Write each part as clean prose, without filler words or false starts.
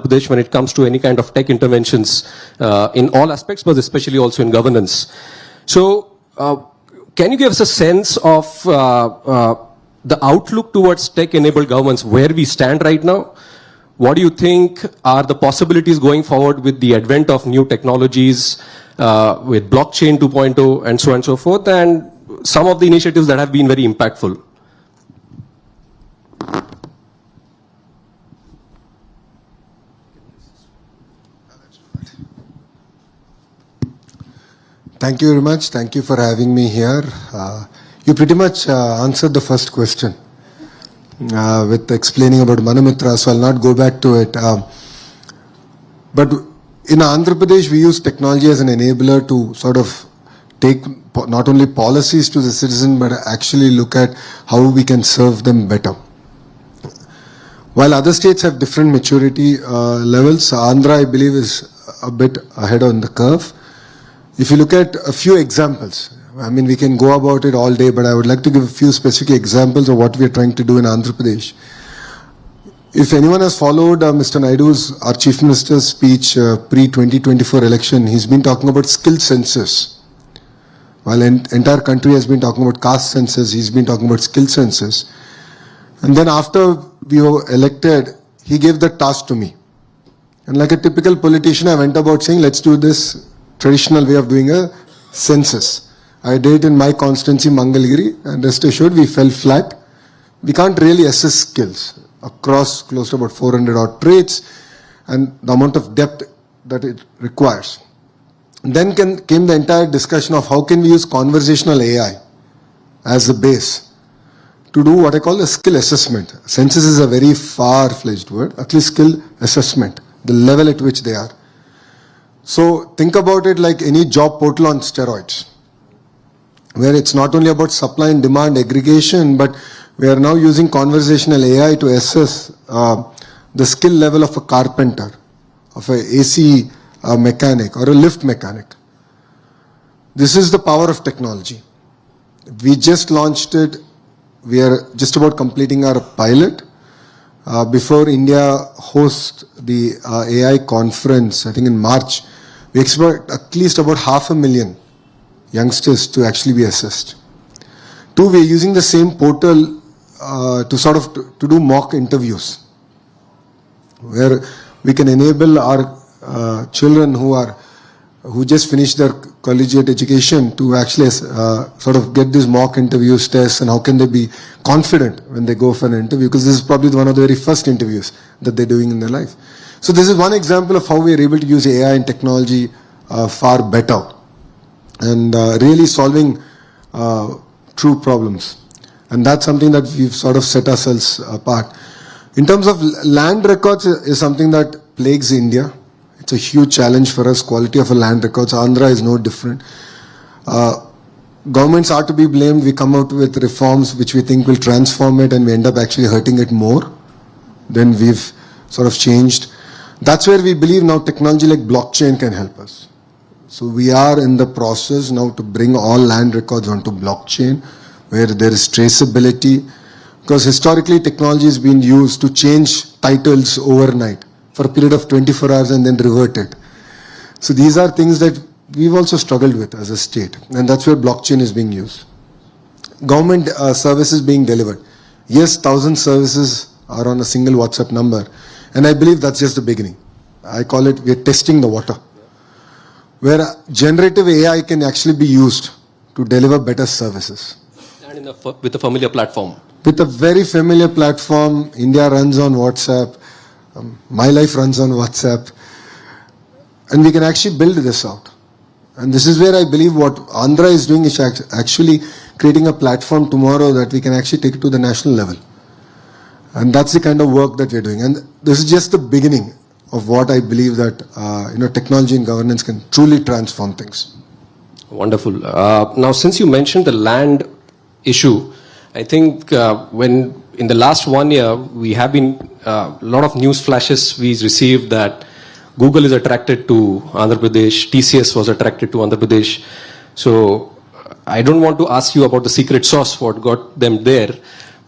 Pradesh when it comes to any kind of tech interventions in all aspects, but especially also in governance. So, can you give us a sense of the outlook towards tech-enabled governments, where we stand right now? What do you think are the possibilities going forward with the advent of new technologies, with blockchain 2.0 and so on and so forth, and some of the initiatives that have been very impactful? Thank you very much. Thank you for having me here. You pretty much answered the first question with explaining about Manamitra, so I'll not go back to it. But in Andhra Pradesh, we use technology as an enabler to sort of take not only policies to the citizen, but actually look at how we can serve them better. While other states have different maturity levels, Andhra, I believe, is a bit ahead on the curve. If you look at a few examples, I mean, we can go about it all day, but I would like to give a few specific examples of what we are trying to do in Andhra Pradesh. If anyone has followed Mr. Naidu's, our Chief Minister's speech pre-2024 election, he's been talking about skill census. While entire country has been talking about caste census, he's been talking about skill census. And then after we were elected, he gave the task to me. And like a typical politician, I went about saying, let's do this traditional way of doing a census. I did it in my constituency, Mangalgiri, and rest assured we fell flat. We can't really assess skills across close to about 400 odd traits and the amount of depth that it requires. Then came the entire discussion of how can we use conversational AI as a base to do what I call a skill assessment. Census is a very far-fledged word, at least skill assessment, the level at which they are. So think about it like any job portal on steroids, where it's not only about supply and demand aggregation, but we are now using conversational AI to assess the skill level of a carpenter, of an AC mechanic or a lift mechanic. This is the power of technology. We just launched it. We are just about completing our pilot. Before India hosts the AI conference, I think in March, we expect at least about 500,000 youngsters to actually be assessed. Two, we are using the same portal to do mock interviews, where we can enable our children who just finished their collegiate education to actually sort of get these mock interviews, tests, and how can they be confident when they go for an interview, because this is probably one of the very first interviews that they're doing in their life. So this is one example of how we are able to use AI and technology far better and really solving true problems. And that's something that we've sort of set ourselves apart. In terms of land records is something that plagues India. It's a huge challenge for us. Quality of a land records. Andhra is no different. Governments are to be blamed. We come out with reforms which we think will transform it, and we end up actually hurting it more than we've sort of changed. That's where we believe now technology like blockchain can help us. So we are in the process now to bring all land records onto blockchain, where there is traceability, because historically technology has been used to change titles overnight for a period of 24 hours and then revert it. So these are things that we've also struggled with as a state, and that's where blockchain is being used. Government services being delivered. Yes, 1,000 services are on a single WhatsApp number, and I believe that's just the beginning. I call it, we're testing the water, where generative AI can actually be used to deliver better services. And with a familiar platform. With a very familiar platform. India runs on WhatsApp. My life runs on WhatsApp. And we can actually build this out. And this is where I believe what Andhra is doing is actually creating a platform tomorrow that we can actually take it to the national level. And that's the kind of work that we're doing. And this is just the beginning of what I believe that technology and governance can truly transform things. Wonderful. Now, since you mentioned the land issue, I think when in the last 1 year, we have been a lot of news flashes we received that Google is attracted to Andhra Pradesh, TCS was attracted to Andhra Pradesh. So I don't want to ask you about the secret sauce, what got them there.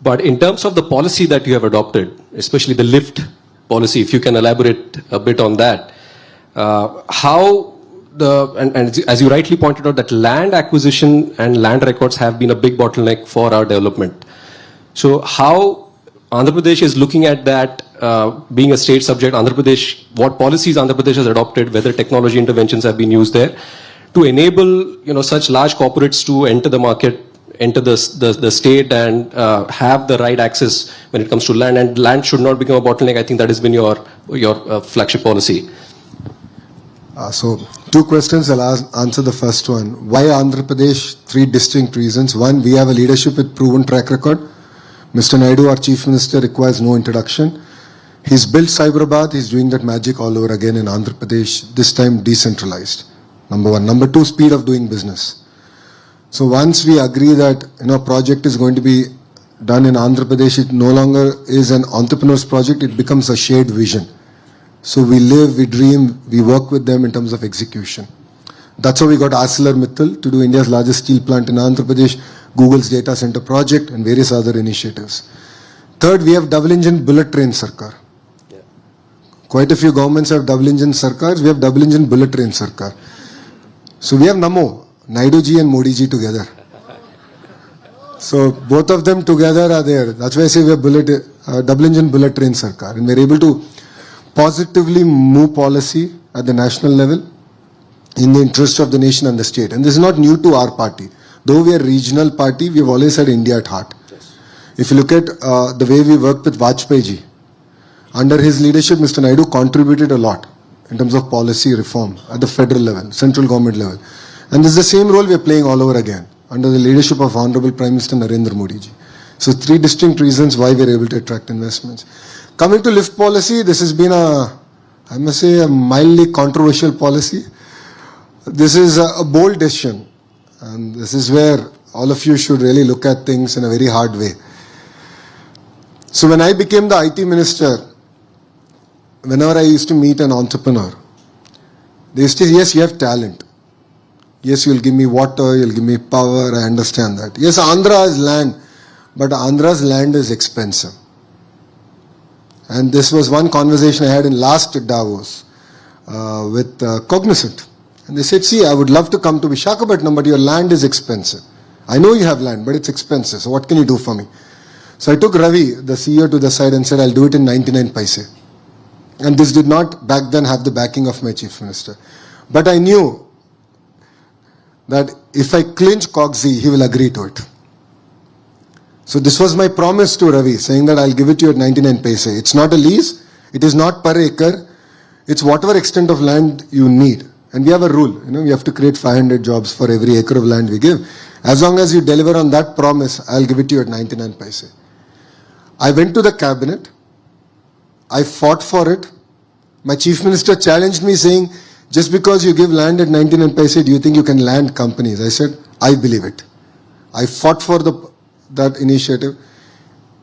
But in terms of the policy that you have adopted, especially the lift policy. If you can elaborate a bit on that. How and as you rightly pointed out, that land acquisition and land records have been a big bottleneck for our development. So how Andhra Pradesh is looking at that, being a state subject, Andhra Pradesh, what policies Andhra Pradesh has adopted, whether technology interventions have been used there to enable, such large corporates to enter the market, enter the state and have the right access when it comes to land, and land should not become a bottleneck. I think that has been your flagship policy. So, two questions. I'll answer the first one. Why Andhra Pradesh? Three distinct reasons. One, we have a leadership with proven track record. Mr. Naidu, our Chief Minister, requires no introduction. He's built Cyberabad. He's doing that magic all over again in Andhra Pradesh, this time decentralized. Number one. Number two, speed of doing business. So once we agree that project is going to be done in Andhra Pradesh, it no longer is an entrepreneur's project, it becomes a shared vision. So we live, we dream, we work with them in terms of execution. That's how we got ArcelorMittal to do India's largest steel plant in Andhra Pradesh, Google's data center project, and various other initiatives. Third, we have double engine bullet train sarkar. Yeah. Quite a few governments have double engine sarkars, we have double engine bullet train sarkar. So we have Namo, Naidu ji and Modi ji together. So both of them together are there. That's why I say we have double engine bullet train sarkar, and we're able to positively move policy at the national level in the interest of the nation and the state. And this is not new to our party. Though we are a regional party, we've always had India at heart. Yes. If you look at the way we worked with Vajpayee ji, under his leadership, Mr. Naidu contributed a lot in terms of policy reform at the federal level, central government level. And this is the same role we are playing all over again under the leadership of Honorable Prime Minister Narendra Modi ji. So three distinct reasons why we are able to attract investments. Coming to lift policy, this has been I must say, a mildly controversial policy. This is a bold decision, and this is where all of you should really look at things in a very hard way. So when I became the IT minister, whenever I used to meet an entrepreneur, they used to say, yes, you have talent. Yes, you'll give me water, you'll give me power, I understand that. Yes, Andhra has land, but Andhra's land is expensive. And this was one conversation I had in last Davos with Cognizant. And they said, see, I would love to come to Visakhapatnam, but your land is expensive. I know you have land, but it's expensive. So what can you do for me? So I took Ravi, the CEO, to the side and said, I'll do it in 99 paise. And this did not back then have the backing of my chief minister. But I knew that if I clinch Cogsy, he will agree to it. So this was my promise to Ravi, saying that I'll give it to you at 99 paise. It's not a lease, it is not per acre, it's whatever extent of land you need. And we have a rule, we have to create 500 jobs for every acre of land we give. As long as you deliver on that promise, I'll give it to you at 99 paise. I went to the cabinet, I fought for it. My chief minister challenged me saying, just because you give land at 99 paise, do you think you can land companies? I said, I believe it. I fought for that initiative.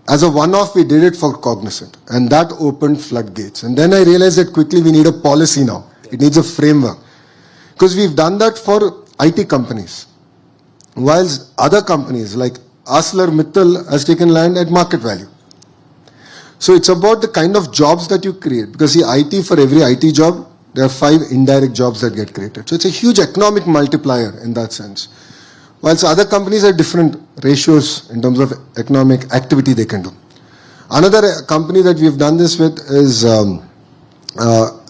As a one-off, we did it for Cognizant, and that opened floodgates. And then I realized that quickly we need a policy now. It needs a framework. Because we've done that for IT companies. Whilst other companies like ArcelorMittal has taken land at market value. So it's about the kind of jobs that you create. Because see, IT, for every IT job, there are 5 indirect jobs that get created. So it's a huge economic multiplier in that sense. Whilst other companies have different ratios in terms of economic activity they can do. Another company that we've done this with is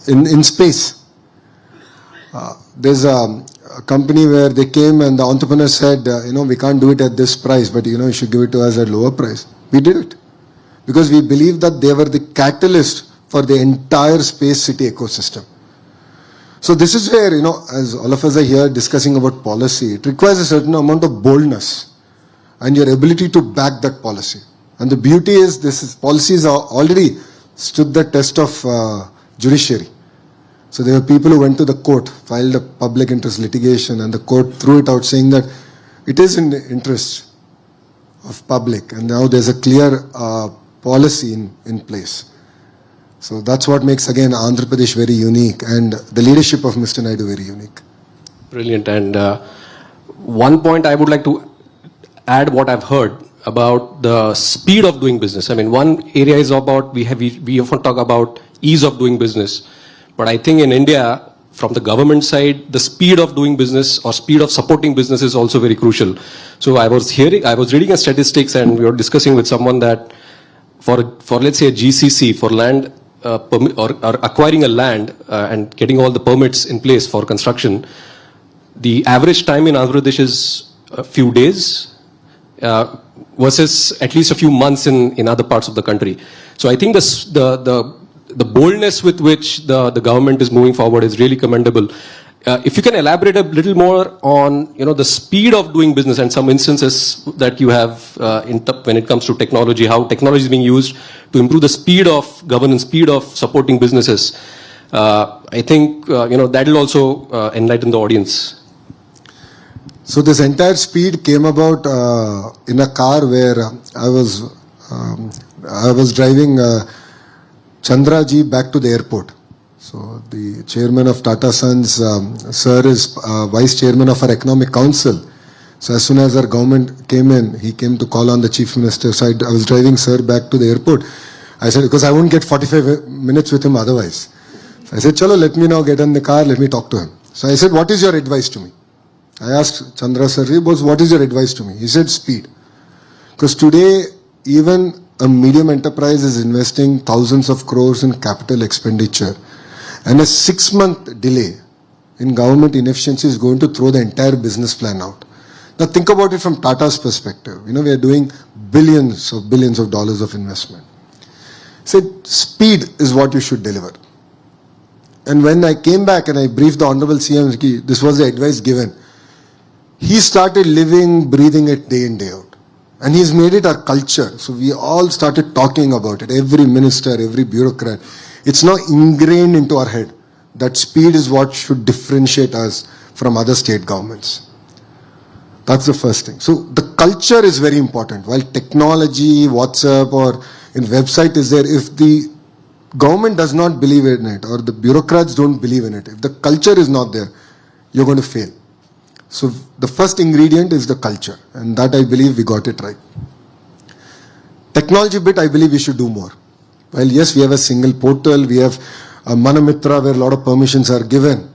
in space. There's a company where they came and the entrepreneur said, we can't do it at this price, but you should give it to us at lower price. We did it. Because we believe that they were the catalyst for the entire space city ecosystem. So this is where, as all of us are here discussing about policy, it requires a certain amount of boldness and your ability to back that policy. And the beauty is, policies are already stood the test of judiciary. So there were people who went to the court, filed a public interest litigation, and the court threw it out saying that it is in the interest of public. And now there's a clear policy in place. So that's what makes, again, Andhra Pradesh very unique, and the leadership of Mr. Naidu very unique. Brilliant. And one point I would like to add what I've heard about the speed of doing business. I mean, one area is about, we often talk about ease of doing business. But I think in India, from the government side, the speed of doing business or speed of supporting business is also very crucial. So I was reading a statistics, and we were discussing with someone that for let's say a GCC, for land or acquiring a land and getting all the permits in place for construction, the average time in Andhra Pradesh is a few days versus at least a few months in other parts of the country. So I think the boldness with which the government is moving forward is really commendable. If you can elaborate a little more on the speed of doing business and some instances that you have when it comes to technology, how technology is being used to improve the speed of governance, speed of supporting businesses. I think that will also enlighten the audience. So this entire speed came about in a car where I was driving Chandraji back to the airport. So the chairman of Tata Sons, sir, is vice chairman of our economic council. So as soon as our government came in, he came to call on the chief minister. So I was driving sir back to the airport. I said, because I won't get 45 minutes with him otherwise. So I said, chalo, let me now get in the car, let me talk to him. So I said, what is your advice to me? I asked Chandra sir, what is your advice to me? He said, speed. Because today, even a medium enterprise is investing thousands of crores in capital expenditure. And a 6-month delay in government inefficiency is going to throw the entire business plan out. Now think about it from Tata's perspective. We are doing billions of dollars of investment. Said speed is what you should deliver. And when I came back and I briefed the Honorable CM, this was the advice given. He started living, breathing it day in, day out. And he's made it our culture. So we all started talking about it. Every minister, every bureaucrat. It's now ingrained into our head that speed is what should differentiate us from other state governments. That's the first thing. So the culture is very important. While technology, WhatsApp or in website is there, if the government does not believe in it or the bureaucrats don't believe in it, if the culture is not there, you're going to fail. So the first ingredient is the culture, and that I believe we got it right. Technology bit, I believe we should do more. Well, yes, we have a single portal, we have a Manamitra where a lot of permissions are given.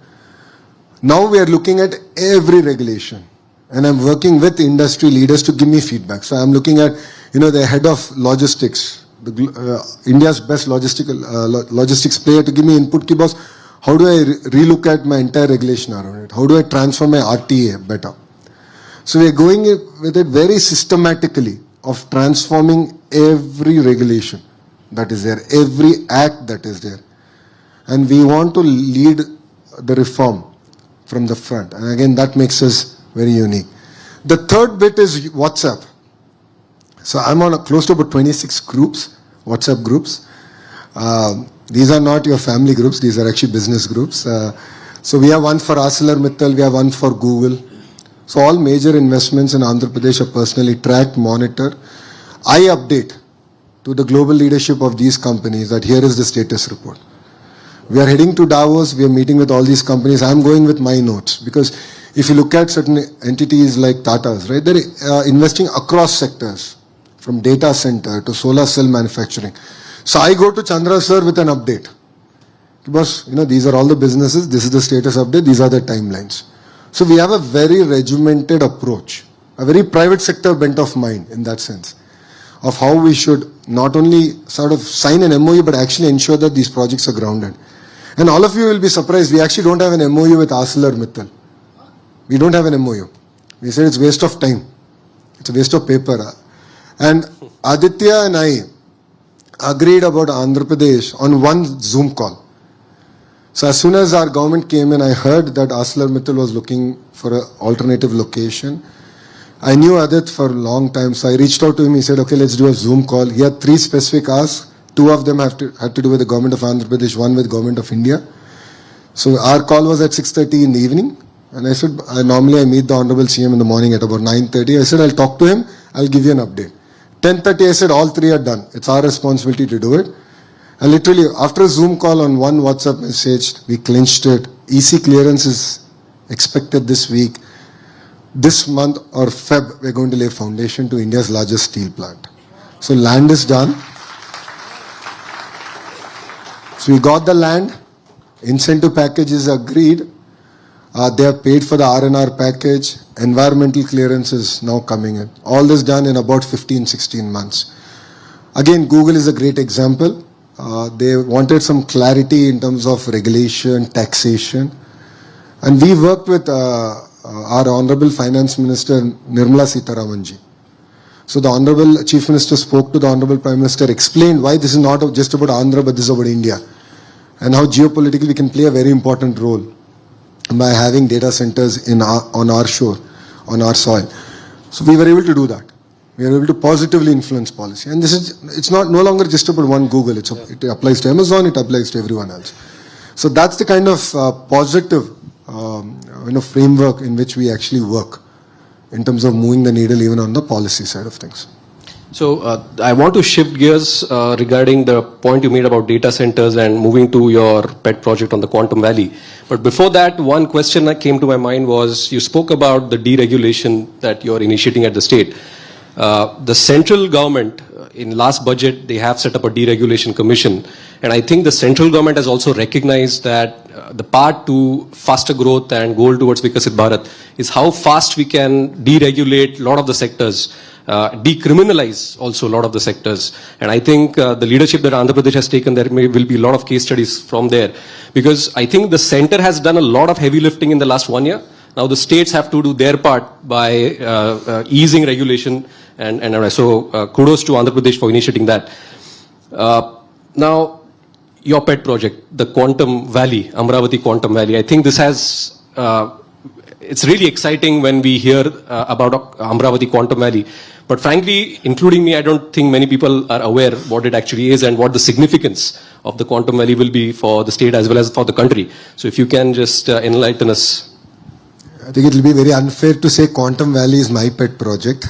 Now we are looking at every regulation, and I'm working with industry leaders to give me feedback. So I'm looking at, the head of logistics, India's best logistics player, to give me input. Ki boss, how do I relook at my entire regulation around it? How do I transform my RTA better? So we are going with it very systematically of transforming every regulation that is there, every act that is there. And we want to lead the reform from the front. And again, that makes us very unique. The third bit is WhatsApp. So I'm on close to about 26 groups, WhatsApp groups. These are not your family groups, these are actually business groups. So we have one for ArcelorMittal, we have one for Google. So all major investments in Andhra Pradesh are personally tracked, monitored. I update to the global leadership of these companies that here is the status report. We are heading to Davos, we are meeting with all these companies. I'm going with my notes because if you look at certain entities like Tata's, right, they're investing across sectors from data center to solar cell manufacturing. So I go to Chandra sir with an update. Because, these are all the businesses, this is the status update, these are the timelines. So we have a very regimented approach, a very private sector bent of mind in that sense, of how we should not only sort of sign an MOU, but actually ensure that these projects are grounded. And all of you will be surprised, we actually don't have an MOU with ArcelorMittal. We don't have an MOU. We said it's waste of time. It's a waste of paper. And Aditya and I agreed about Andhra Pradesh on one Zoom call. So as soon as our government came in, I heard that ArcelorMittal was looking for an alternative location. I knew Adit for a long time, so I reached out to him. He said, okay, let's do a Zoom call. He had 3 specific asks. 2 of them had to do with the government of Andhra Pradesh, 1 with government of India. So our call was at 6:30 in the evening. And I said, normally I meet the Honorable CM in the morning at about 9:30. I said, I'll talk to him. I'll give you an update. 10:30, I said, all 3 are done. It's our responsibility to do it. And literally, after a Zoom call on one WhatsApp message, we clinched it. EC clearance is expected this week. This month or Feb, we're going to lay foundation to India's largest steel plant. So land is done. So we got the land, incentive package is agreed, they have paid for the R&R package, environmental clearance is now coming in. All this done in about 15-16 months. Again, Google is a great example. They wanted some clarity in terms of regulation, taxation. And we worked with our Honorable Finance Minister Nirmala Sitharamanji. So the Honorable Chief Minister spoke to the Honorable Prime Minister, explained why this is not just about Andhra, but this is about India. And how geopolitically we can play a very important role by having data centers on our shore, on our soil. So we were able to do that. We are able to positively influence policy. And it's no longer just about one Google. It applies to Amazon, it applies to everyone else. So that's the kind of positive framework in which we actually work in terms of moving the needle even on the policy side of things. So I want to shift gears regarding the point you made about data centers and moving to your pet project on the Quantum Valley. But before that, one question that came to my mind was you spoke about the deregulation that you're initiating at the state. The central government, in last budget, they have set up a deregulation commission. And I think the central government has also recognized that the path to faster growth and goal towards Vikasit Bharat is how fast we can deregulate a lot of the sectors, decriminalize also a lot of the sectors. And I think the leadership that Andhra Pradesh has taken, there will be a lot of case studies from there. Because I think the center has done a lot of heavy lifting in the last 1 year. Now the states have to do their part by easing regulation. And so kudos to Andhra Pradesh for initiating that. Now, your pet project, the Quantum Valley, Amravati Quantum Valley, I think this has, it's really exciting when we hear about Amravati Quantum Valley. But frankly, including me, I don't think many people are aware what it actually is and what the significance of the Quantum Valley will be for the state as well as for the country. So if you can just enlighten us. I think it will be very unfair to say Quantum Valley is my pet project.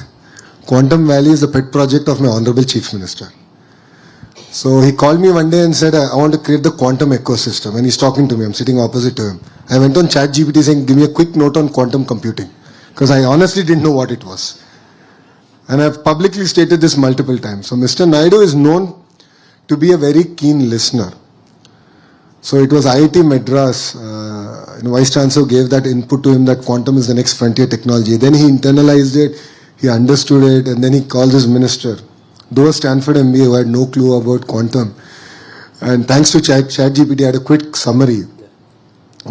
Quantum Valley is the pet project of my Honorable Chief Minister. So he called me one day and said, I want to create the quantum ecosystem. And he's talking to me. I'm sitting opposite to him. I went on ChatGPT saying, give me a quick note on quantum computing. Because I honestly didn't know what it was. And I've publicly stated this multiple times. So Mr. Naidu is known to be a very keen listener. So it was IIT Madras, Vice Chancellor gave that input to him that quantum is the next frontier technology. Then he internalized it, he understood it, and then he called his minister. Though a Stanford MBA who had no clue about quantum. And thanks to ChatGPT, I had a quick summary.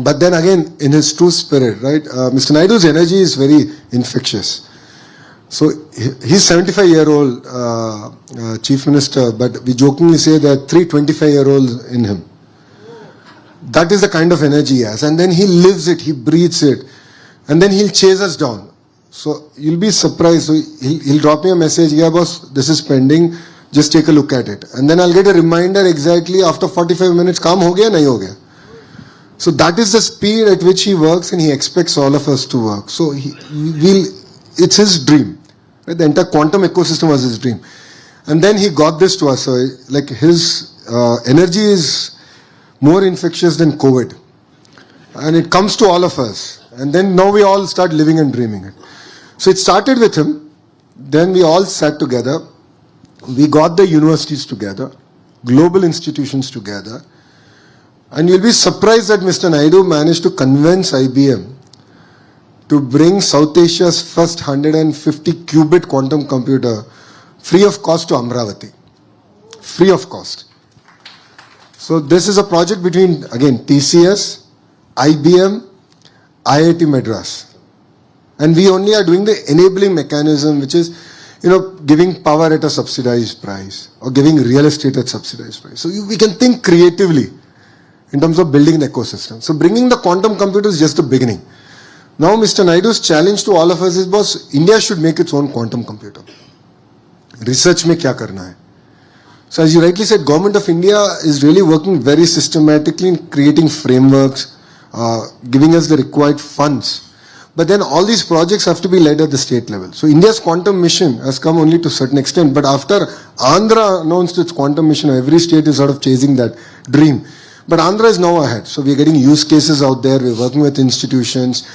But then again, in his true spirit, right, Mr. Naidu's energy is very infectious. So he's 75-year-old Chief Minister, but we jokingly say there are 3 25-year-olds in him. That is the kind of energy he has. And then he lives it, he breathes it. And then he'll chase us down. So you'll be surprised. So he'll drop me a message, yeah boss, this is pending, just take a look at it. And then I'll get a reminder exactly after 45 minutes, kaam ho gaya, nahi ho gaya. So that is the speed at which he works and he expects all of us to work. So it's his dream. Right? The entire quantum ecosystem was his dream. And then he got this to us. So like his energy is more infectious than COVID. And it comes to all of us. And then now we all start living and dreaming it. So it started with him. Then we all sat together. We got the universities together, global institutions together. And you'll be surprised that Mr. Naidu managed to convince IBM to bring South Asia's first 150 qubit quantum computer free of cost to Amravati. Free of cost. So this is a project between, again, TCS, IBM, IIT Madras. And we only are doing the enabling mechanism, which is, giving power at a subsidized price or giving real estate at subsidized price. So we can think creatively in terms of building an ecosystem. So bringing the quantum computer is just the beginning. Now Mr. Naidu's challenge to all of us is, boss, India should make its own quantum computer. Research mein kya karna hai? So as you rightly said, Government of India is really working very systematically in creating frameworks, giving us the required funds. But then all these projects have to be led at the state level. So India's quantum mission has come only to a certain extent. But after Andhra announced its quantum mission, every state is sort of chasing that dream. But Andhra is now ahead. So we're getting use cases out there. We're working with institutions.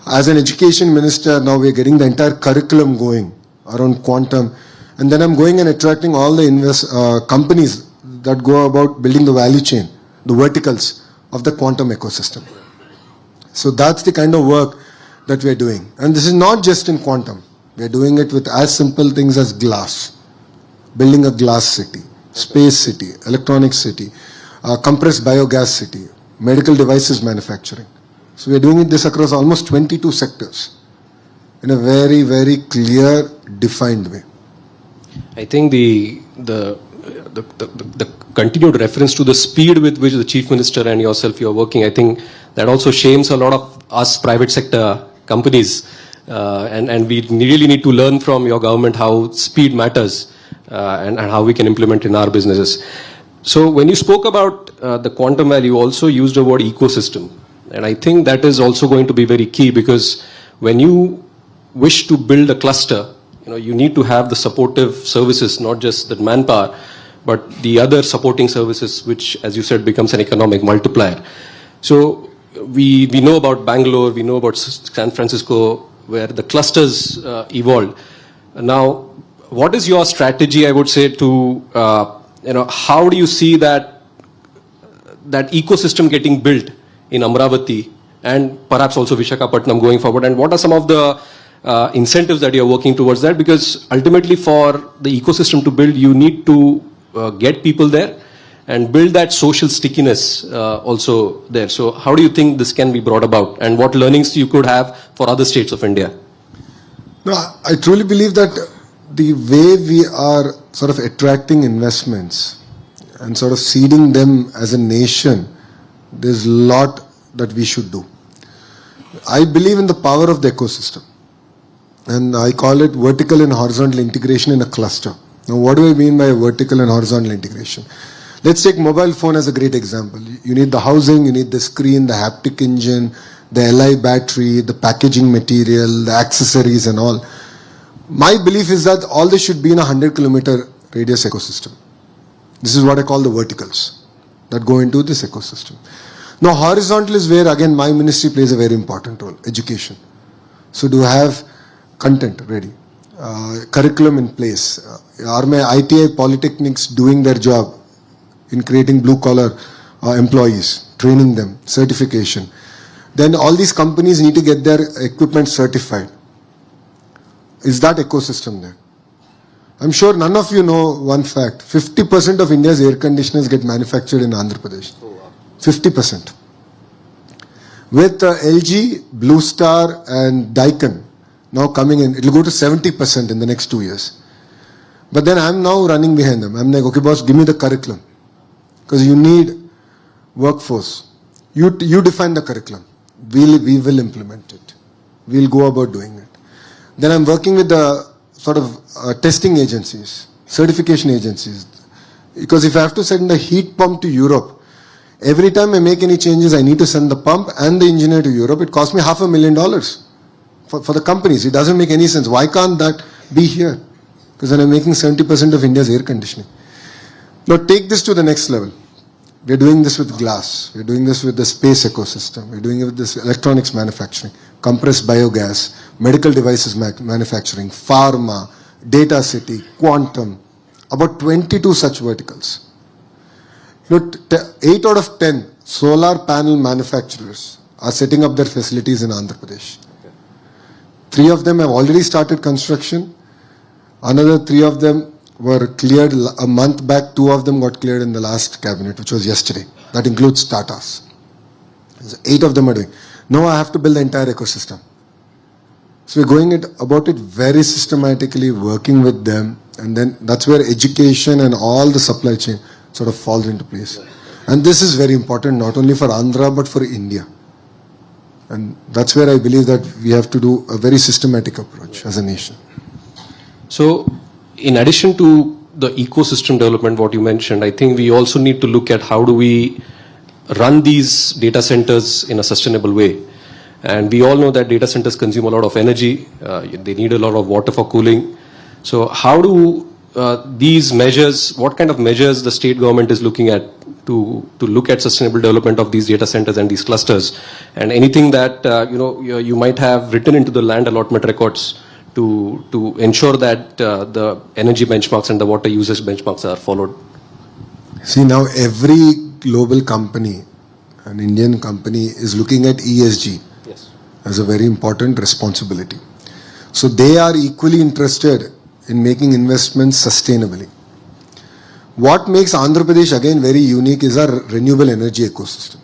As an education minister, now we're getting the entire curriculum going around quantum. And then I'm going and attracting all the companies that go about building the value chain, the verticals of the quantum ecosystem. So that's the kind of work that we are doing. And this is not just in quantum. We are doing it with as simple things as glass, building a glass city, space city, electronic city, compressed biogas city, medical devices manufacturing. So we are doing this across almost 22 sectors in a very, very clear, defined way. I think the continued reference to the speed with which the Chief Minister and yourself you are working, I think that also shames a lot of us private sector companies. And we really need to learn from your government how speed matters and how we can implement in our businesses. So when you spoke about the quantum value, you also used the word ecosystem. And I think that is also going to be very key, because when you wish to build a cluster, you need to have the supportive services, not just the manpower, but the other supporting services, which, as you said, becomes an economic multiplier. So we know about Bangalore, we know about San Francisco, where the clusters evolved. Now, what is your strategy, I would say, to, how do you see that ecosystem getting built in Amravati and perhaps also Visakhapatnam going forward? And what are some of the incentives that you're working towards that? Because ultimately for the ecosystem to build, you need to get people there and build that social stickiness also there. So how do you think this can be brought about, and what learnings you could have for other states of India? No, I truly believe that the way we are sort of attracting investments and sort of seeding them as a nation, there's a lot that we should do. I believe in the power of the ecosystem, and I call it vertical and horizontal integration in a cluster. Now, what do I mean by vertical and horizontal integration? Let's take mobile phone as a great example. You need the housing, you need the screen, the haptic engine, the Li battery, the packaging material, the accessories and all. My belief is that all this should be in a 100-kilometer radius ecosystem. This is what I call the verticals that go into this ecosystem. Now, horizontal is where, again, my ministry plays a very important role, education. So do have content ready, curriculum in place. Are my ITI polytechnics doing their job in creating blue-collar employees, training them, certification? Then all these companies need to get their equipment certified. Is that ecosystem there? I'm sure none of you know one fact. 50% of India's air conditioners get manufactured in Andhra Pradesh. 50%. With LG, Blue Star and Daikin now coming in, it will go to 70% in the next 2 years. But then I'm now running behind them. I'm like, okay boss, give me the curriculum. Because you need workforce. You define the curriculum. We will implement it. We'll go about doing it. Then I'm working with the sort of testing agencies, certification agencies. Because if I have to send a heat pump to Europe, every time I make any changes, I need to send the pump and the engineer to Europe. It costs me $500,000 for the companies. It doesn't make any sense. Why can't that be here? Because then I'm making 70% of India's air conditioning. Now take this to the next level. We're doing this with glass. We're doing this with the space ecosystem. We're doing it with this electronics manufacturing, compressed biogas, medical devices manufacturing, pharma, data city, quantum, about 22 such verticals. 8 out of 10 solar panel manufacturers are setting up their facilities in Andhra Pradesh. 3 of them have already started construction. Another 3 of them were cleared a month back. 2 of them got cleared in the last cabinet, which was yesterday. That includes Tatas. 8 of them are doing. Now I have to build the entire ecosystem. So we're going about it very systematically, working with them, and then that's where education and all the supply chain sort of falls into place. And this is very important, not only for Andhra, but for India. And that's where I believe that we have to do a very systematic approach as a nation. So, in addition to the ecosystem development, what you mentioned, I think we also need to look at how do we run these data centers in a sustainable way. And we all know that data centers consume a lot of energy. They need a lot of water for cooling. So how do these measures, what kind of measures the state government is looking at to look at sustainable development of these data centers and these clusters, and anything that you might have written into the land allotment records to ensure that the energy benchmarks and the water usage benchmarks are followed? See, now every global company, an Indian company, is looking at ESG Yes. as a very important responsibility. So they are equally interested in making investments sustainably. What makes Andhra Pradesh again very unique is our renewable energy ecosystem.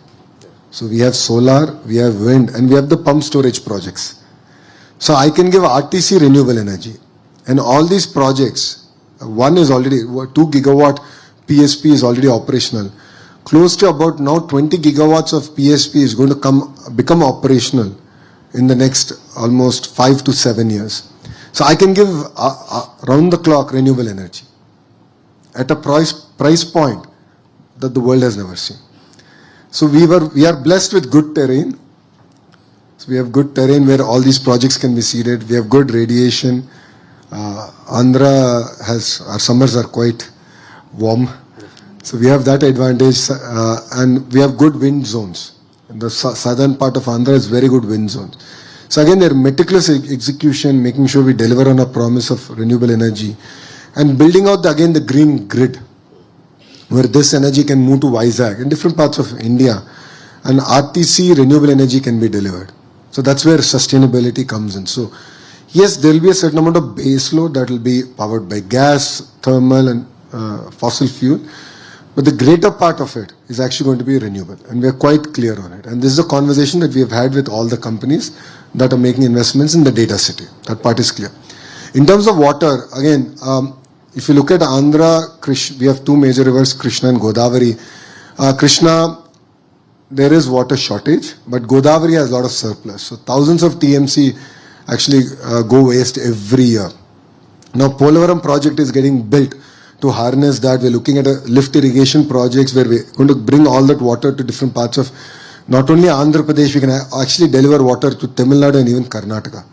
So we have solar, we have wind, and we have the pump storage projects. So I can give RTC renewable energy. And all these projects, one is already, 2 gigawatt PSP is already operational. Close to about now 20 gigawatts of PSP is going to become operational in the next almost 5 to 7 years. So I can give round the clock renewable energy at a price point that the world has never seen. So we are blessed with good terrain. So we have good terrain where all these projects can be seeded. We have good radiation. Andhra our summers are quite warm. So we have that advantage, and we have good wind zones. In the southern part of Andhra is very good wind zones. So again, they're meticulous execution, making sure we deliver on a promise of renewable energy, and building out again the green grid, where this energy can move to Vizag in different parts of India, and RTC renewable energy can be delivered. So that's where sustainability comes in. So yes, there will be a certain amount of base load that will be powered by gas, thermal, and fossil fuel. But the greater part of it is actually going to be renewable, and we are quite clear on it. And this is a conversation that we have had with all the companies that are making investments in the data city. That part is clear. In terms of water, again, if you look at Andhra, we have two major rivers, Krishna and Godavari. Krishna, there is water shortage, but Godavari has a lot of surplus. So thousands of TMC actually go waste every year. Now Polavaram project is getting built to harness that. We're looking at a lift irrigation projects where we're going to bring all that water to different parts of not only Andhra Pradesh, we can actually deliver water to Tamil Nadu and even Karnataka.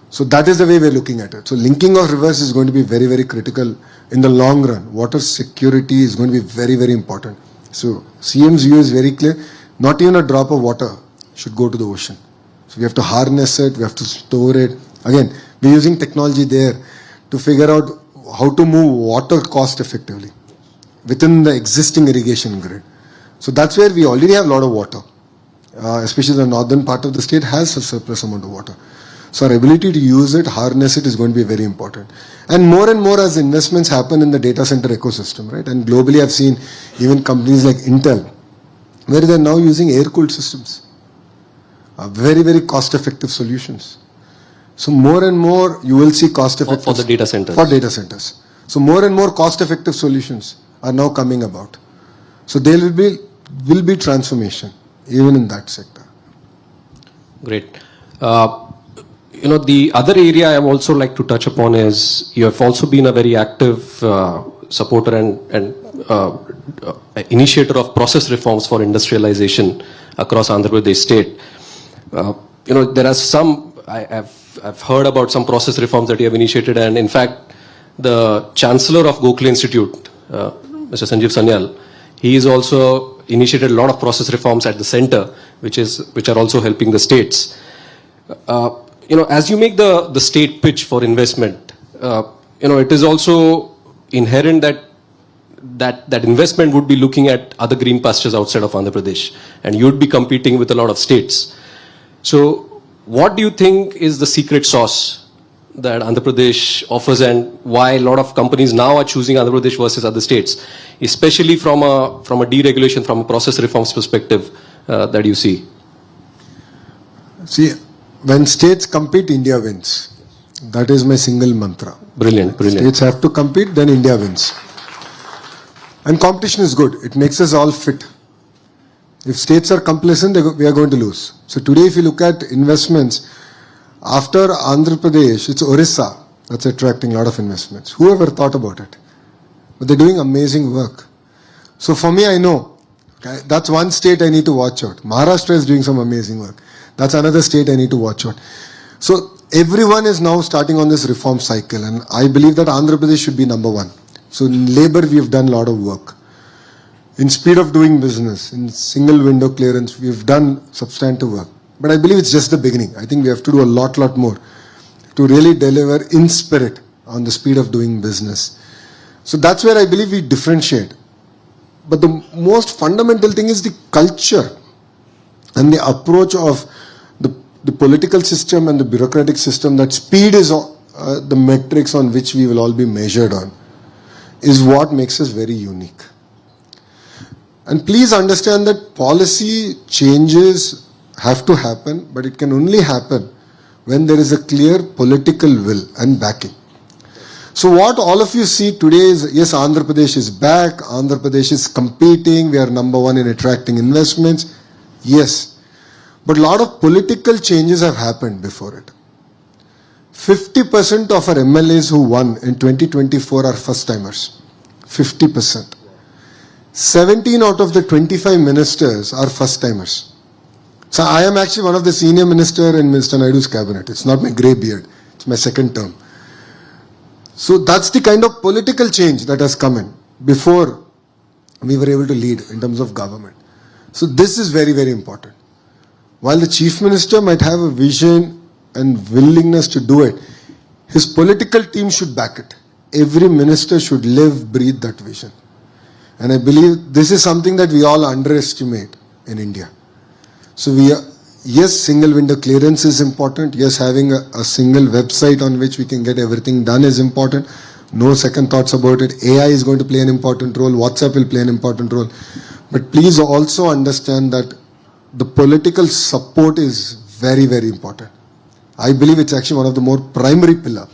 So that is the way we're looking at it. So linking of rivers is going to be very, very critical in the long run. Water security is going to be very, very important. So CM's view is very clear. Not even a drop of water should go to the ocean. So we have to harness it, we have to store it. Again, we're using technology there to figure out how to move water cost effectively within the existing irrigation grid. So that's where we already have a lot of water, especially the northern part of the state has a surplus amount of water. So our ability to use it, harness it is going to be very important. And more as investments happen in the data center ecosystem, right? And globally I've seen even companies like Intel, where they're now using air-cooled systems. Very, very cost-effective solutions. So more and more you will see cost-effective for the data centers. For data centers. So more and more cost-effective solutions are now coming about. So there will be transformation even in that sector. Great. The other area I would also like to touch upon is you have also been a very active supporter and initiator of process reforms for industrialization across Andhra Pradesh state. There are some, I've heard about some process reforms that you have initiated, and in fact, the Chancellor of Gokhale Institute, Mr. Sanjeev Sanyal, he has also initiated a lot of process reforms at the center, which are also helping the states. As you make the state pitch for investment, it is also inherent that investment would be looking at other green pastures outside of Andhra Pradesh, and you'd be competing with a lot of states. So what do you think is the secret sauce that Andhra Pradesh offers, and why a lot of companies now are choosing Andhra Pradesh versus other states, especially from a deregulation, from a process reforms perspective that you see? See, when states compete, India wins. That is my single mantra. Brilliant. States have to compete, then India wins. And competition is good. It makes us all fit. If states are complacent, we are going to lose. So today, if you look at investments, after Andhra Pradesh, it's Orissa that's attracting a lot of investments. Whoever thought about it? But they're doing amazing work. So for me, I know, that's one state I need to watch out. Maharashtra is doing some amazing work. That's another state I need to watch out. So everyone is now starting on this reform cycle, and I believe that Andhra Pradesh should be number one. So in labor, we have done a lot of work. In speed of doing business, in single window clearance, we have done substantive work. But I believe it's just the beginning. I think we have to do a lot more to really deliver in spirit on the speed of doing business. So that's where I believe we differentiate. But the most fundamental thing is the culture and the approach of the political system and the bureaucratic system, that speed is the metrics on which we will all be measured on, is what makes us very unique. And please understand that policy changes have to happen, but it can only happen when there is a clear political will and backing. So what all of you see today is, yes, Andhra Pradesh is back, Andhra Pradesh is competing, we are number one in attracting investments. Yes, but a lot of political changes have happened before it. 50% of our MLAs who won in 2024 are first timers. 50%. 17 out of the 25 ministers are first timers. So I am actually one of the senior minister in Minister Naidu's cabinet. It's not my grey beard. It's my second term. So that's the kind of political change that has come in before we were able to lead in terms of government. So this is very, very important. While the chief minister might have a vision and willingness to do it, his political team should back it. Every minister should live, breathe that vision. And I believe this is something that we all underestimate in India. So yes, single window clearance is important. Yes, having a single website on which we can get everything done is important. No second thoughts about it. AI is going to play an important role. WhatsApp will play an important role. But please also understand that the political support is very, very important. I believe it's actually one of the more primary pillars,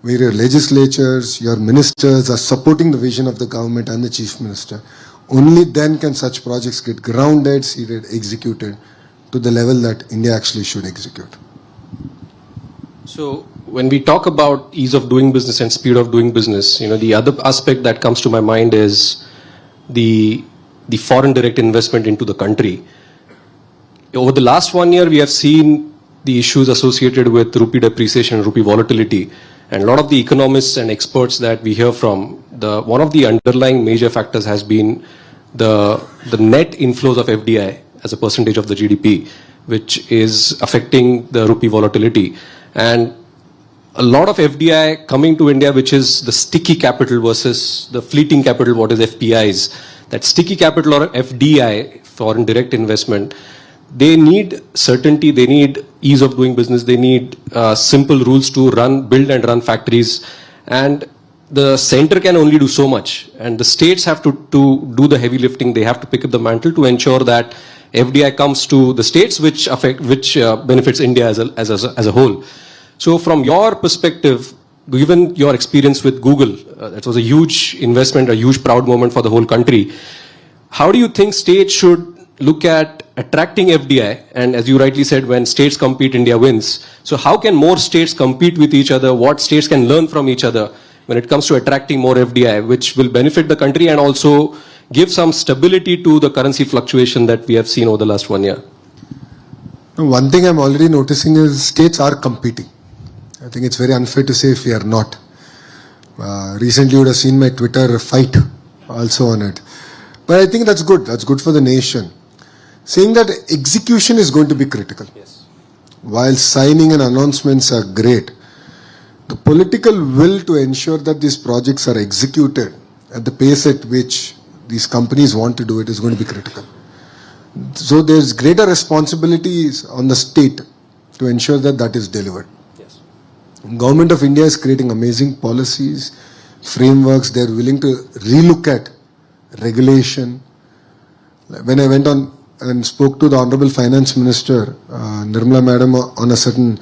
where your legislatures, your ministers are supporting the vision of the government and the chief minister. Only then can such projects get grounded, seeded, executed to the level that India actually should execute. So when we talk about ease of doing business and speed of doing business, the other aspect that comes to my mind is the foreign direct investment into the country. Over the last 1 year, we have seen the issues associated with rupee depreciation, rupee volatility, and a lot of the economists and experts that we hear from, one of the underlying major factors has been the net inflows of FDI as a percentage of the GDP, which is affecting the rupee volatility. And a lot of FDI coming to India, which is the sticky capital versus the fleeting capital, what is FPIs. That sticky capital or FDI, foreign direct investment, they need certainty, they need ease of doing business, they need simple rules to build and run factories. And the center can only do so much. And the states have to do the heavy lifting. They have to pick up the mantle to ensure that FDI comes to the states, which benefits India as a whole. So from your perspective, given your experience with Google, that was a huge investment, a huge proud moment for the whole country. How do you think states should look at attracting FDI? And as you rightly said, when states compete, India wins. So how can more states compete with each other? What states can learn from each other when it comes to attracting more FDI, which will benefit the country and also give some stability to the currency fluctuation that we have seen over the last 1 year? One thing I'm already noticing is states are competing. I think it's very unfair to say if we are not. Recently you would have seen my Twitter fight also on it. But I think that's good. That's good for the nation. Saying that execution is going to be critical. Yes. While signing and announcements are great, the political will to ensure that these projects are executed at the pace at which these companies want to do it is going to be critical. So there's greater responsibilities on the state to ensure that that is delivered. Yes. Government of India is creating amazing policies, frameworks. They're willing to relook at regulation. When I went on and spoke to the Honorable Finance Minister, Nirmala Madam, on a certain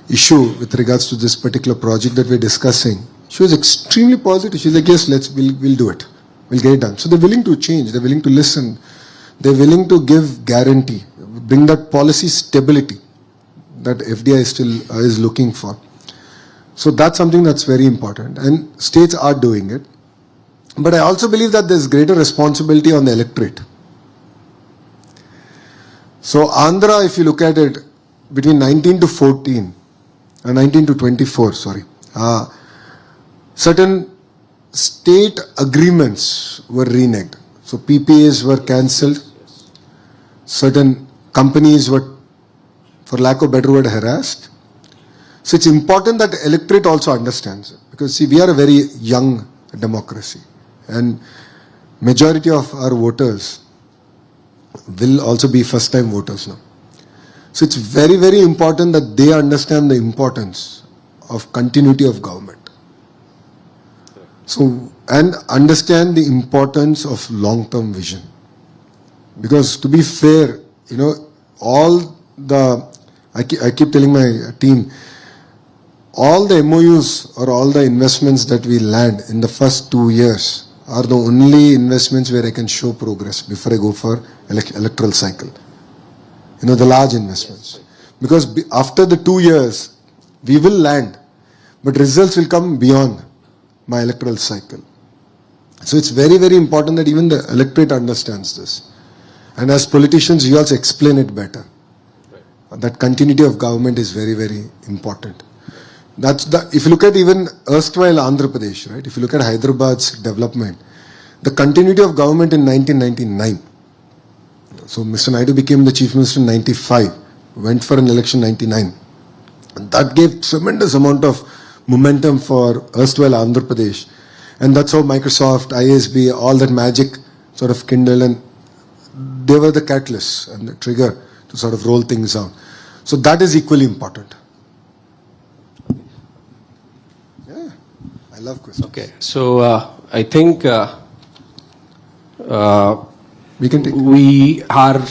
issue with regards to this particular project that we're discussing, she was extremely positive. She's like, yes, we'll do it. We'll get it done. So they're willing to change. They're willing to listen. They're willing to give guarantee, bring that policy stability that FDI still is looking for. So that's something that's very important. And states are doing it. But I also believe that there's greater responsibility on the electorate. So Andhra, if you look at it, between 19 to 24, certain state agreements were reneged. So PPAs were cancelled. Certain companies were, for lack of a better word, harassed. So it's important that the electorate also understands it. Because see, we are a very young democracy. And majority of our voters will also be first time voters now. So it's very, very important that they understand the importance of continuity of government. So, and understand the importance of long-term vision. Because to be fair, you know, I keep telling my team, all the MOUs or all the investments that we land in the first 2 years are the only investments where I can show progress before I go for electoral cycle. You know, the large investments. Because after the 2 years, we will land, but results will come beyond my electoral cycle. So it's very, very important that even the electorate understands this. And as politicians, you also explain it better. Right. That continuity of government is very, very important. If you look at even erstwhile Andhra Pradesh, right? If you look at Hyderabad's development, the continuity of government in 1999. So Mr. Naidu became the Chief Minister in 95, went for an election in 99. And that gave tremendous amount of momentum for erstwhile Andhra Pradesh. And that's how Microsoft, ISB, all that magic sort of kindled, and they were the catalyst and the trigger to sort of roll things out. So that is equally important. Yeah, I love questions. Okay, so I think We can take. we have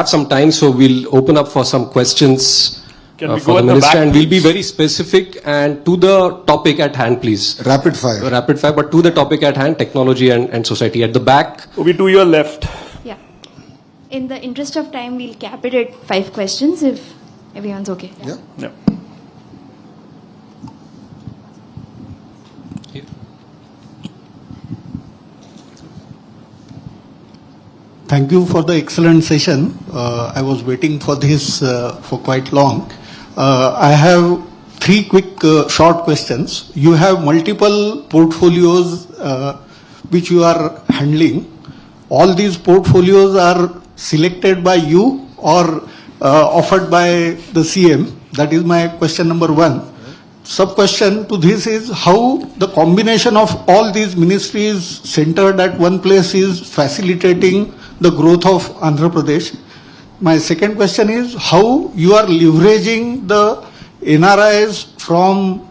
some time, so we'll open up for some questions Can we for go the at the minister, back, and we'll be please? very specific and to the topic at hand, please. Rapid fire. Rapid fire, but to the topic at hand, technology and society. At the back, Obi, to your left. Yeah. In the interest of time, we'll cap it at 5 questions if everyone's okay. Yeah. Yeah. Thank you for the excellent session. I was waiting for this for quite long. I have 3 quick short questions. You have multiple portfolios which you are handling. All these portfolios are selected by you or offered by the CM? That is my question number 1. Sub-question to this is how the combination of all these ministries centered at one place is facilitating the growth of Andhra Pradesh. My second question is how you are leveraging the NRIs from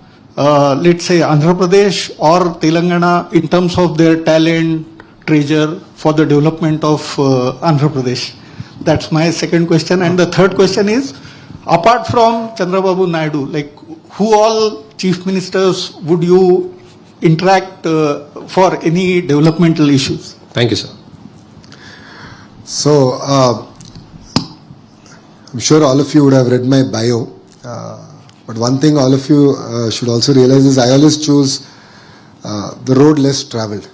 let's say Andhra Pradesh or Telangana in terms of their talent, treasure for the development of Andhra Pradesh. That's my second question. And the third question is, apart from Chandrababu Naidu, like who all chief ministers would you interact for any developmental issues? thank you, sir. So, I'm sure all of you would have read my bio. But one thing all of you should also realize is I always choose the road less traveled.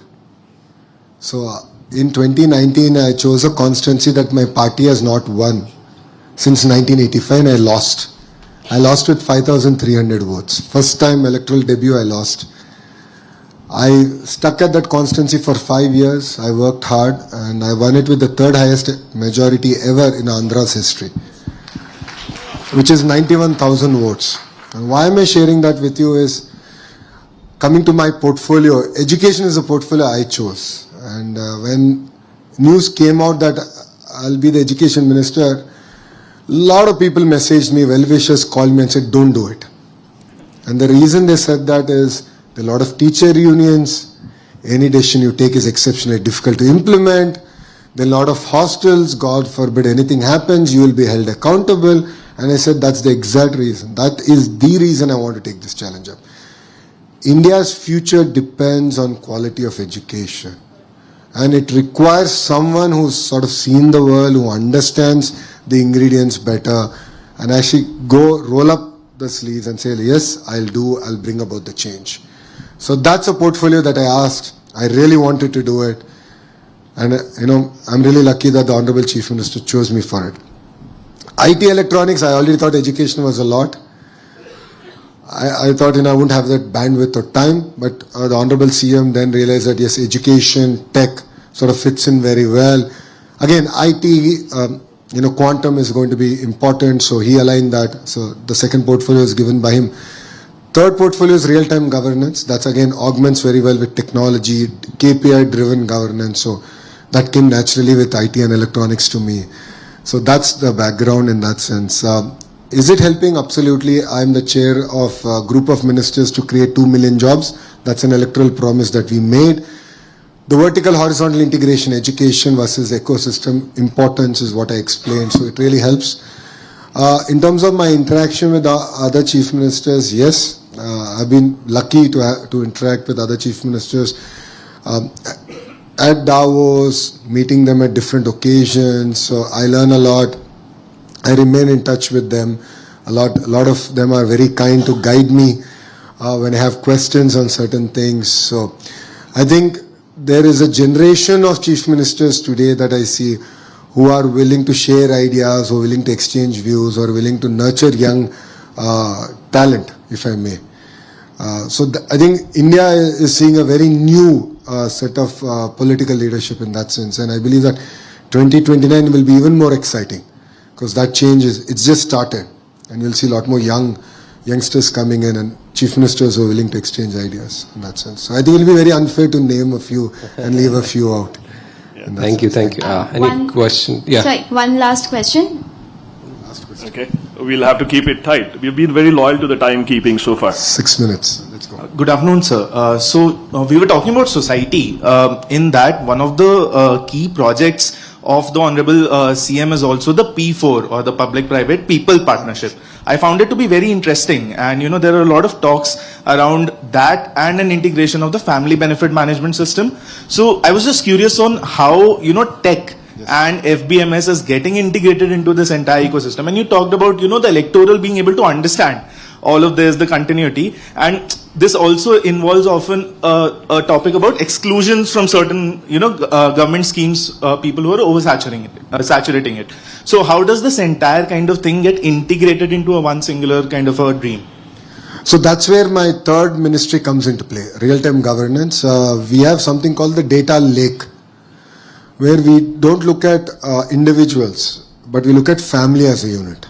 So, in 2019, I chose a constituency that my party has not won since 1985, and I lost. I lost with 5,300 votes. First time electoral debut, I lost. I stuck at that constituency for 5 years. I worked hard and I won it with the 3rd highest majority ever in Andhra's history, which is 91,000 votes. And why am I sharing that with you is, coming to my portfolio, education is a portfolio I chose. And when news came out that I'll be the education minister, a lot of people messaged me, well-wishers called me and said, don't do it. And the reason they said that is, there are a lot of teacher unions, any decision you take is exceptionally difficult to implement, there are a lot of hostels, God forbid anything happens, you will be held accountable. And I said, that's the exact reason. That is the reason I want to take this challenge up. India's future depends on quality of education. And it requires someone who's sort of seen the world, who understands the ingredients better, and actually go roll up the sleeves and say, yes, I'll bring about the change. So that's a portfolio that I asked. I really wanted to do it. And, I'm really lucky that the Honorable Chief Minister chose me for it. IT electronics, I already thought education was a lot. I thought, I wouldn't have that bandwidth or time, but the Honorable CM then realized that, yes, education, tech sort of fits in very well. Again, IT, quantum is going to be important, so he aligned that. So the second portfolio is given by him. Third portfolio is real-time governance. That's again augments very well with technology, KPI-driven governance. So that came naturally with IT and electronics to me. So that's the background in that sense. Is it helping? Absolutely. I'm the chair of a group of ministers to create 2 million jobs. That's an electoral promise that we made. The vertical horizontal integration, education versus ecosystem importance is what I explained. So it really helps. In terms of my interaction with other chief ministers, yes, I've been lucky to interact with other chief ministers at Davos, meeting them at different occasions. So I learn a lot. I remain in touch with them. A lot of them are very kind to guide me when I have questions on certain things. So I think there is a generation of chief ministers today that I see who are willing to share ideas, who are willing to exchange views, or willing to nurture young talent, if I may. I think India is seeing a very new set of political leadership in that sense, and I believe that 2029 will be even more exciting because that change it's just started, and you'll see a lot more youngsters coming in and chief ministers who are willing to exchange ideas in that sense. So I think it will be very unfair to name a few and leave a few out. Thank you. Any question? Yeah. Sorry, one last question. Okay, we'll have to keep it tight. We've been very loyal to the timekeeping so far. 6 minutes. Let's go. Good afternoon, sir. We were talking about society. In that, one of the key projects of the Honorable CM is also the P4 or the Public-Private People Partnership. I found it to be very interesting, and there are a lot of talks around that and an integration of the family benefit management system. So I was just curious on how tech and FBMS is getting integrated into this entire ecosystem. And you talked about the electoral being able to understand all of this, the continuity, and this also involves often a topic about exclusions from certain government schemes, people who are oversaturating it. So how does this entire kind of thing get integrated into a one singular kind of a dream? So that's where my third ministry comes into play, real-time governance. We have something called the data lake, where we don't look at individuals, but we look at family as a unit.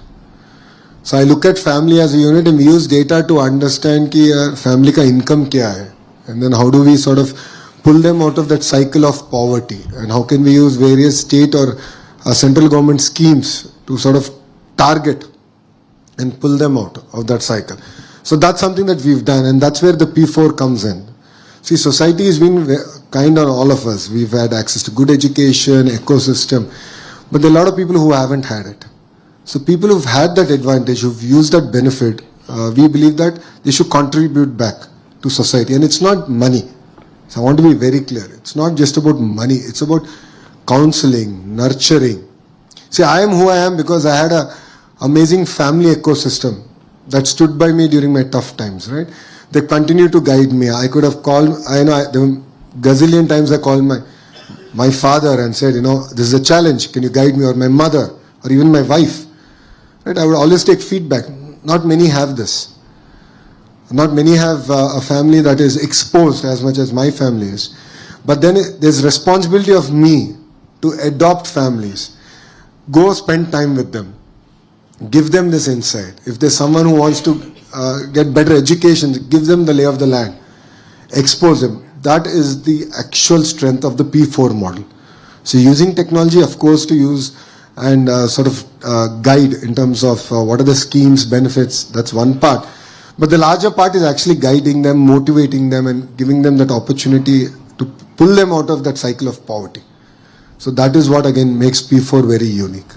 So I look at family as a unit and we use data to understand ki family ka income kya hai, and then how do we sort of pull them out of that cycle of poverty, and how can we use various state or central government schemes to sort of target and pull them out of that cycle. So that's something that we've done, and that's where the P4 comes in. See, society has been kind on all of us. We've had access to good education, ecosystem, but there are a lot of people who haven't had it. So people who've had that advantage, who've used that benefit, we believe that they should contribute back to society. And it's not money. So I want to be very clear. It's not just about money. It's about counseling, nurturing. See, I am who I am because I had an amazing family ecosystem that stood by me during my tough times, right? They continue to guide me. I could have called, there were gazillion times I called my father and said, this is a challenge. Can you guide me? Or my mother, or even my wife. Right? I would always take feedback. Not many have this. Not many have a family that is exposed as much as my family is. But then there's responsibility of me to adopt families. Go spend time with them. Give them this insight. If there's someone who wants to get better education, give them the lay of the land. Expose them. That is the actual strength of the P4 model. So using technology, of course, to use and sort of guide in terms of what are the schemes, benefits, that's one part. But the larger part is actually guiding them, motivating them, and giving them that opportunity to pull them out of that cycle of poverty. So that is what again makes P4 very unique.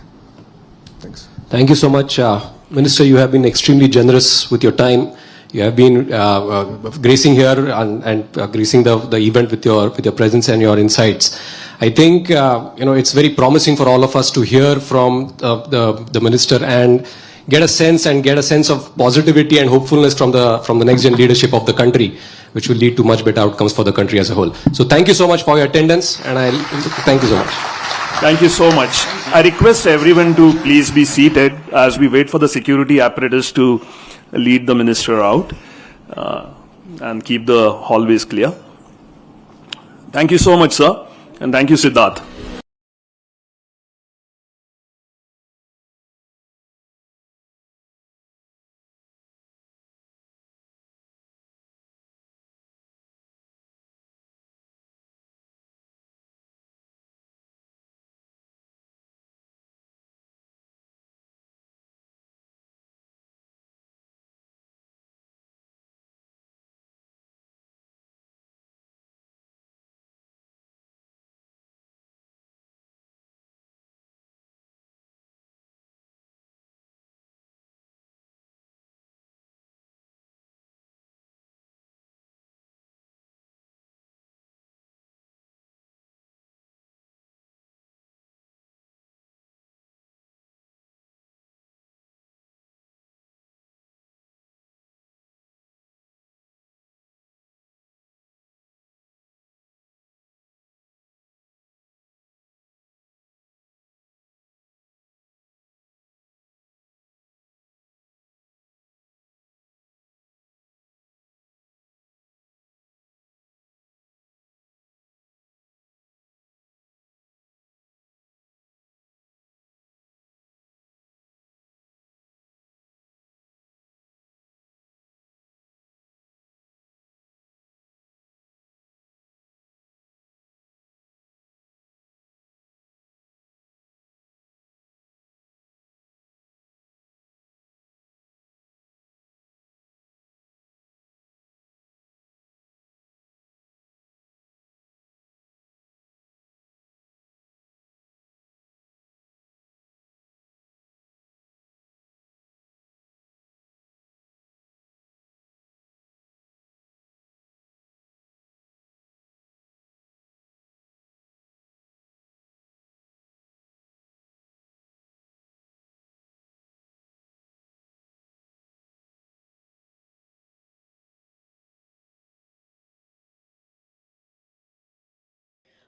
Thanks. Thank you so much. Minister, you have been extremely generous with your time. You have been gracing here and gracing the event with your presence and your insights. I think it's very promising for all of us to hear from the minister and get a sense of positivity and hopefulness from the next gen leadership of the country, which will lead to much better outcomes for the country as a whole. So thank you so much for your attendance, and thank you so much. Thank you so much. I request everyone to please be seated as we wait for the security apparatus to lead the minister out and keep the hallways clear. Thank you so much, sir, and thank you, Siddharth.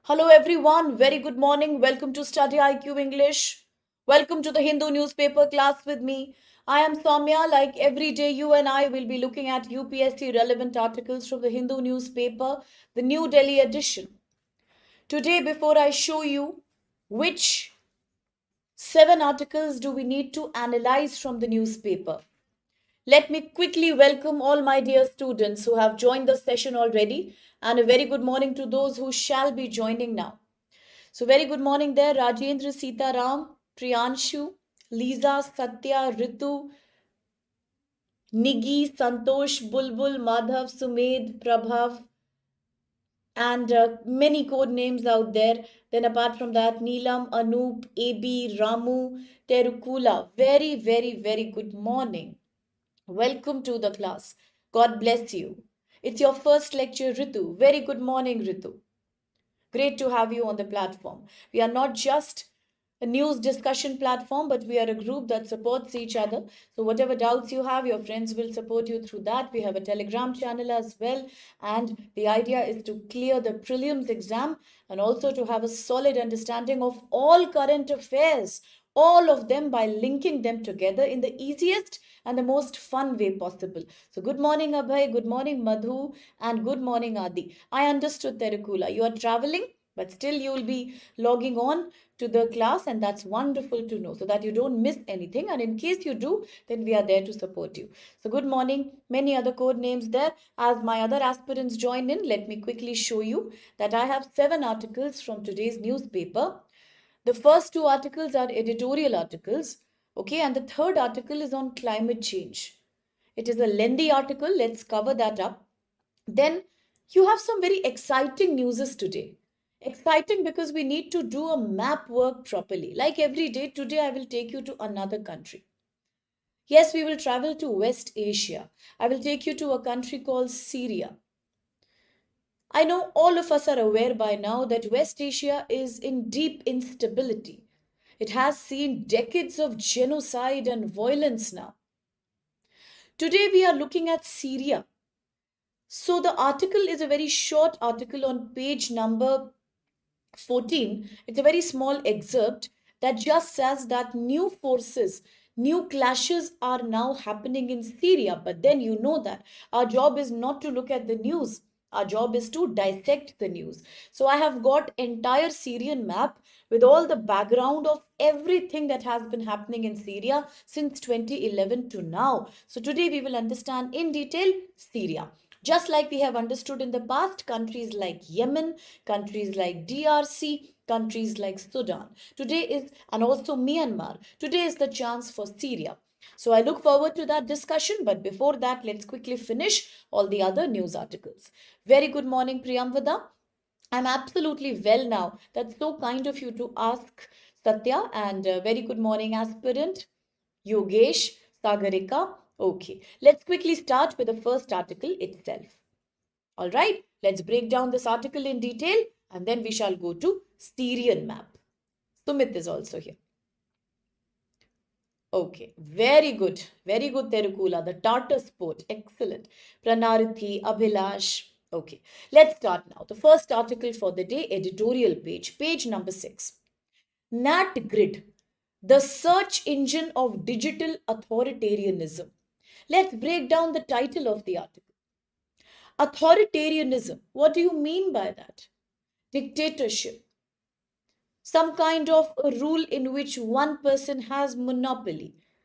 Hello everyone, very good morning. Welcome to Study IQ English. Welcome to the Hindu newspaper class with me. I am Soumya. Like every day, you and I will be looking at UPSC relevant articles from the Hindu newspaper, the New Delhi edition. Today, before I show you which 7 articles do we need to analyze from the newspaper, let me quickly welcome all my dear students who have joined the session already, and a very good morning to those who shall be joining now. So very good morning there, Rajendra, Sitaram, Priyanshu, Lisa, Satya, Ritu, Nigi, Santosh, Bulbul, Madhav, Sumed, Prabhav, and many code names out there. Then apart from that, Neelam, Anoop, AB, Ramu, Terukula. Very, very, very good morning. Welcome to the class. God bless you. It's your first lecture, Ritu. Very good morning, Ritu. Great to have you on the platform. We are not just a news discussion platform, but we are a group that supports each other. So, whatever doubts you have, your friends will support you through that. We have a Telegram channel as well. And the idea is to clear the prelims exam and also to have a solid understanding of all current affairs, all of them by linking them together in the easiest and the most fun way possible. So, good morning, Abhay, good morning, Madhu, and good morning, Adi. I understood, Terukula. You are traveling, but still you will be logging on to the class, and that's wonderful to know so that you don't miss anything. And in case you do, then we are there to support you. So, good morning. Many other code names there. As my other aspirants join in, let me quickly show you that I have 7 articles from today's newspaper. The first 2 articles are editorial articles, okay, and the third article is on climate change. It is a lengthy article. Let's cover that up. Then you have some very exciting newses today. Exciting because we need to do a map work properly. Like every day, today I will take you to another country. Yes, we will travel to West Asia. I will take you to a country called Syria. I know all of us are aware by now that West Asia is in deep instability. It has seen decades of genocide and violence now. Today we are looking at Syria. So the article is a very short article on page number 14. It's a very small excerpt that just says that new forces, new clashes are now happening in Syria. But then you know that our job is not to look at the news. Our job is to dissect the news. So I have got entire Syrian map with all the background of everything that has been happening in Syria since 2011 to now. So today we will understand in detail Syria. Just like we have understood in the past, countries like Yemen, countries like DRC, countries like Sudan. Today is, and also Myanmar. Today is the chance for Syria. So I look forward to that discussion. But before that, let's quickly finish all the other news articles. Very good morning, Priyamvada. I'm absolutely well now. That's so kind of you to ask, Satya. And very good morning, aspirant Yogesh, Sagarika. Okay, let's quickly start with the first article itself. All right, let's break down this article in detail and then we shall go to Syrian map. Sumit is also here. Okay, very good, Terukula, the Tata sport, excellent. Pranarithi, Abhilash. Okay, let's start now. The first article for the day, editorial page, page number 6. Nat Grid, the search engine of digital authoritarianism. Let's break down the title of the article. Authoritarianism. What do you mean by that? Dictatorship. Some kind of a rule in which one person has monopoly.